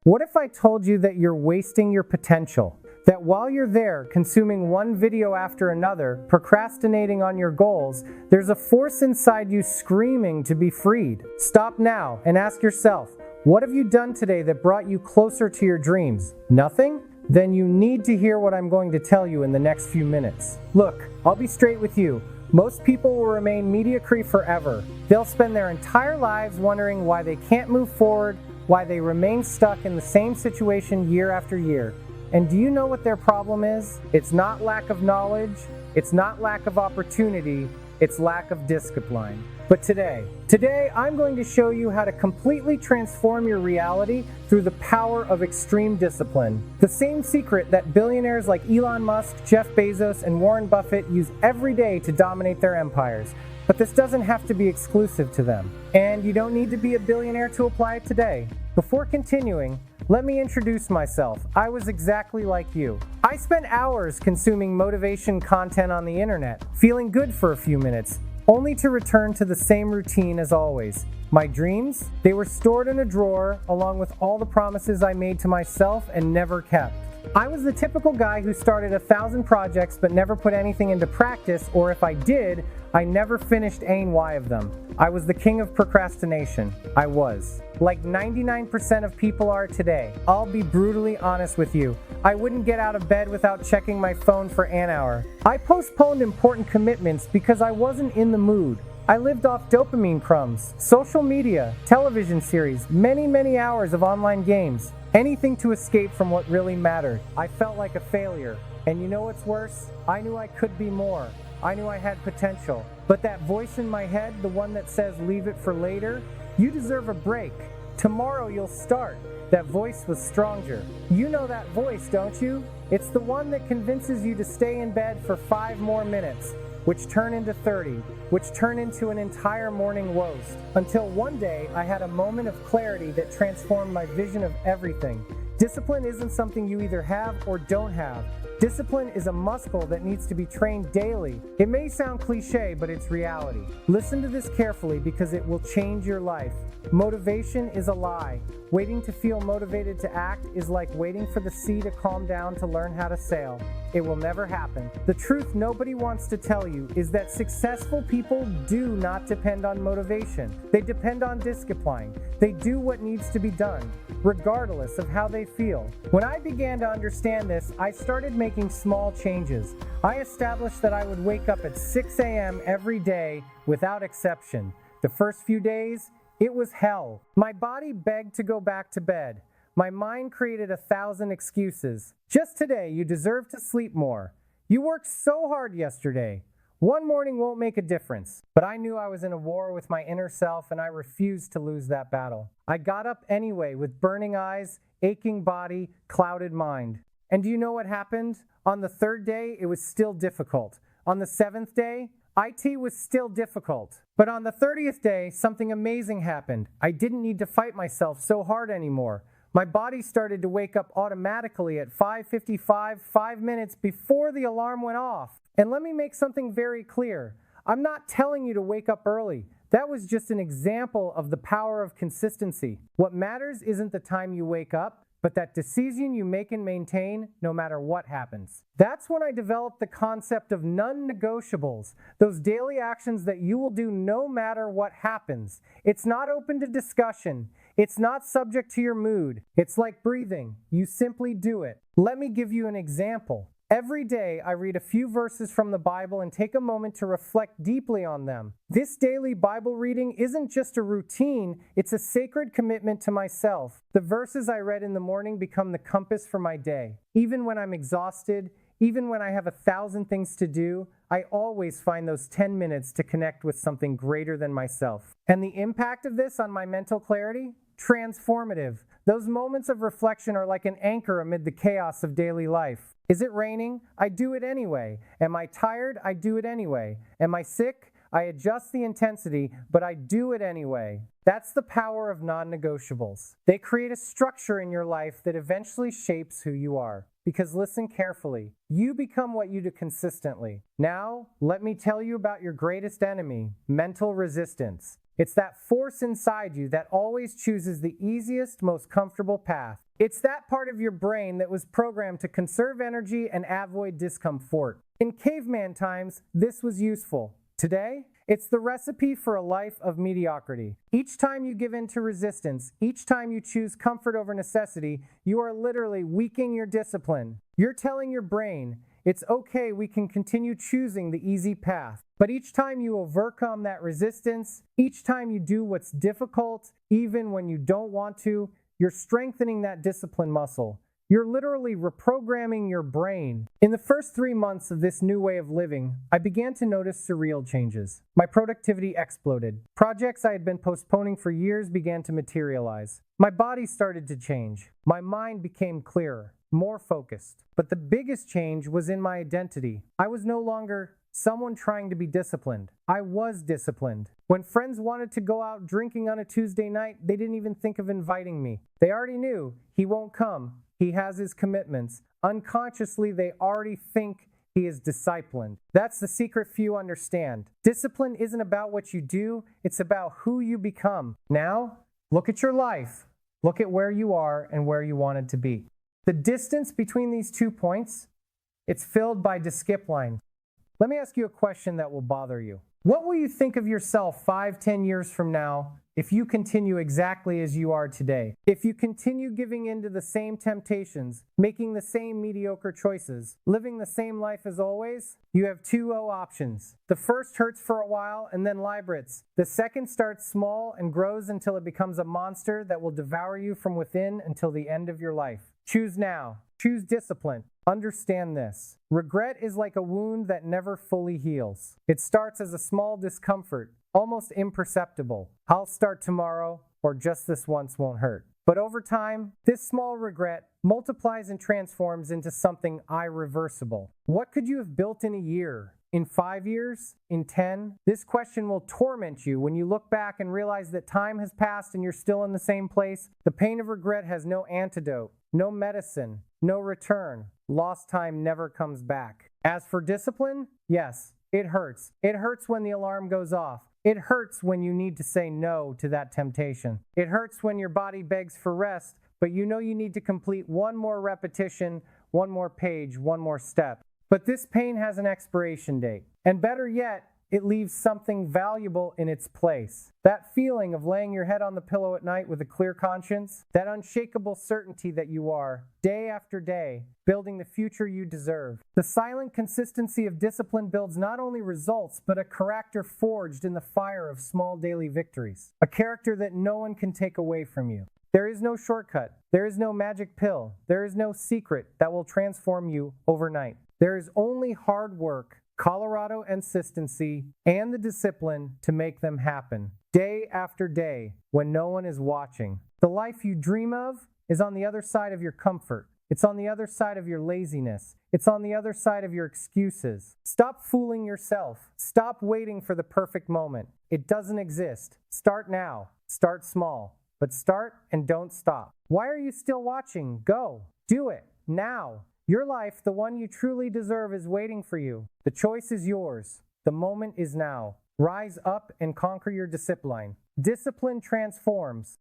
What if I told you that you're wasting your potential? That while you're there, consuming one video after another, procrastinating on your goals, there's a force inside you screaming to be freed. Stop now and ask yourself, what have you done today that brought you closer to your dreams? Nothing? Then you need to hear what I'm going to tell you in the next few minutes. Look, I'll be straight with you. Most people will remain mediocre forever. They'll spend their entire lives wondering why they can't move forward, why they remain stuck in the same situation year after year. And do you know what their problem is? It's not lack of knowledge, it's not lack of opportunity, it's lack of discipline. But today I'm going to show you how to completely transform your reality through the power of extreme discipline. The same secret that billionaires like Elon Musk, Jeff Bezos, and Warren Buffett use every day to dominate their empires. But this doesn't have to be exclusive to them. And you don't need to be a billionaire to apply it today. Before continuing, let me introduce myself. I was exactly like you. I spent hours consuming motivation content on the internet, feeling good for a few minutes, only to return to the same routine as always. My dreams, they were stored in a drawer along with all the promises I made to myself and never kept. I was the typical guy who started 1,000 projects but never put anything into practice, or if I did, I never finished any of them. I was the king of procrastination. I was. Like 99% of people are today. I'll be brutally honest with you. I wouldn't get out of bed without checking my phone for an hour. I postponed important commitments because I wasn't in the mood. I lived off dopamine crumbs, social media, television series, many hours of online games. Anything to escape from what really mattered. I felt like a failure. And you know what's worse? I knew I could be more. I knew I had potential. But that voice in my head, the one that says leave it for later, you deserve a break. Tomorrow you'll start. That voice was stronger. You know that voice, don't you? It's the one that convinces you to stay in bed for 5 more minutes, which turn into 30, which turn into an entire morning roast. Until one day, I had a moment of clarity that transformed my vision of everything. Discipline isn't something you either have or don't have. Discipline is a muscle that needs to be trained daily. It may sound cliche, but it's reality. Listen to this carefully because it will change your life. Motivation is a lie. Waiting to feel motivated to act is like waiting for the sea to calm down to learn how to sail. It will never happen. The truth nobody wants to tell you is that successful people do not depend on motivation. They depend on discipline. They do what needs to be done, regardless of how they feel. When I began to understand this, I started making small changes. I established that I would wake up at 6 a.m. every day without exception. The first few days, it was hell. My body begged to go back to bed. My mind created 1,000 excuses. Just today, you deserve to sleep more. You worked so hard yesterday. One morning won't make a difference. But I knew I was in a war with my inner self, and I refused to lose that battle. I got up anyway with burning eyes, aching body, clouded mind. And do you know what happened? On the 3rd day, it was still difficult. On the 7th day, IT was still difficult. But on the 30th day, something amazing happened. I didn't need to fight myself so hard anymore. My body started to wake up automatically at 5:55, 5 minutes before the alarm went off. And let me make something very clear. I'm not telling you to wake up early. That was just an example of the power of consistency. What matters isn't the time you wake up, but that decision you make and maintain no matter what happens. That's when I developed the concept of non-negotiables, those daily actions that you will do no matter what happens. It's not open to discussion. It's not subject to your mood. It's like breathing. You simply do it. Let me give you an example. Every day, I read a few verses from the Bible and take a moment to reflect deeply on them. This daily Bible reading isn't just a routine, it's a sacred commitment to myself. The verses I read in the morning become the compass for my day. Even when I'm exhausted, even when I have 1,000 things to do, I always find those 10 minutes to connect with something greater than myself. And the impact of this on my mental clarity? Transformative. Those moments of reflection are like an anchor amid the chaos of daily life. Is it raining? I do it anyway. Am I tired? I do it anyway. Am I sick? I adjust the intensity, but I do it anyway. That's the power of non-negotiables. They create a structure in your life that eventually shapes who you are. Because listen carefully, you become what you do consistently. Now, let me tell you about your greatest enemy, mental resistance. It's that force inside you that always chooses the easiest, most comfortable path. It's that part of your brain that was programmed to conserve energy and avoid discomfort. In caveman times, this was useful. Today, it's the recipe for a life of mediocrity. Each time you give in to resistance, each time you choose comfort over necessity, you are literally weakening your discipline. You're telling your brain, it's okay, we can continue choosing the easy path. But each time you overcome that resistance, each time you do what's difficult, even when you don't want to, you're strengthening that discipline muscle. You're literally reprogramming your brain. In the first 3 months of this new way of living, I began to notice surreal changes. My productivity exploded. Projects I had been postponing for years began to materialize. My body started to change. My mind became clearer, more focused. But the biggest change was in my identity. I was no longer someone trying to be disciplined. I was disciplined. When friends wanted to go out drinking on a Tuesday night, they didn't even think of inviting me. They already knew he won't come. He has his commitments. Unconsciously, they already think he is disciplined. That's the secret few understand. Discipline isn't about what you do, it's about who you become. Now, look at your life. Look at where you are and where you wanted to be. The distance between these 2 points, it's filled by the skip line. Let me ask you a question that will bother you. What will you think of yourself 5-10 years from now if you continue exactly as you are today? If you continue giving in to the same temptations, making the same mediocre choices, living the same life as always, you have 2 options. The first hurts for a while and then liberates. The second starts small and grows until it becomes a monster that will devour you from within until the end of your life. Choose now. Choose discipline. Understand this. Regret is like a wound that never fully heals. It starts as a small discomfort, almost imperceptible. I'll start tomorrow, or just this once won't hurt. But over time, this small regret multiplies and transforms into something irreversible. What could you have built in a year? In 5 years? In 10? This question will torment you when you look back and realize that time has passed and you're still in the same place. The pain of regret has no antidote, no medicine, no return. Lost time never comes back. As for discipline, yes, it hurts. It hurts when the alarm goes off. It hurts when you need to say no to that temptation. It hurts when your body begs for rest, but you know you need to complete one more repetition, one more page, one more step. But this pain has an expiration date. And better yet, it leaves something valuable in its place. That feeling of laying your head on the pillow at night with a clear conscience, that unshakable certainty that you are, day after day, building the future you deserve. The silent consistency of discipline builds not only results, but a character forged in the fire of small daily victories. A character that no one can take away from you. There is no shortcut. There is no magic pill. There is no secret that will transform you overnight. There is only hard work, Colorado consistency, and the discipline to make them happen, day after day, when no one is watching. The life you dream of is on the other side of your comfort. It's on the other side of your laziness. It's on the other side of your excuses. Stop fooling yourself. Stop waiting for the perfect moment. It doesn't exist. Start now. Start small. But start and don't stop. Why are you still watching? Go. Do it. Now. Your life, the one you truly deserve, is waiting for you. The choice is yours. The moment is now. Rise up and conquer your discipline. Discipline transforms.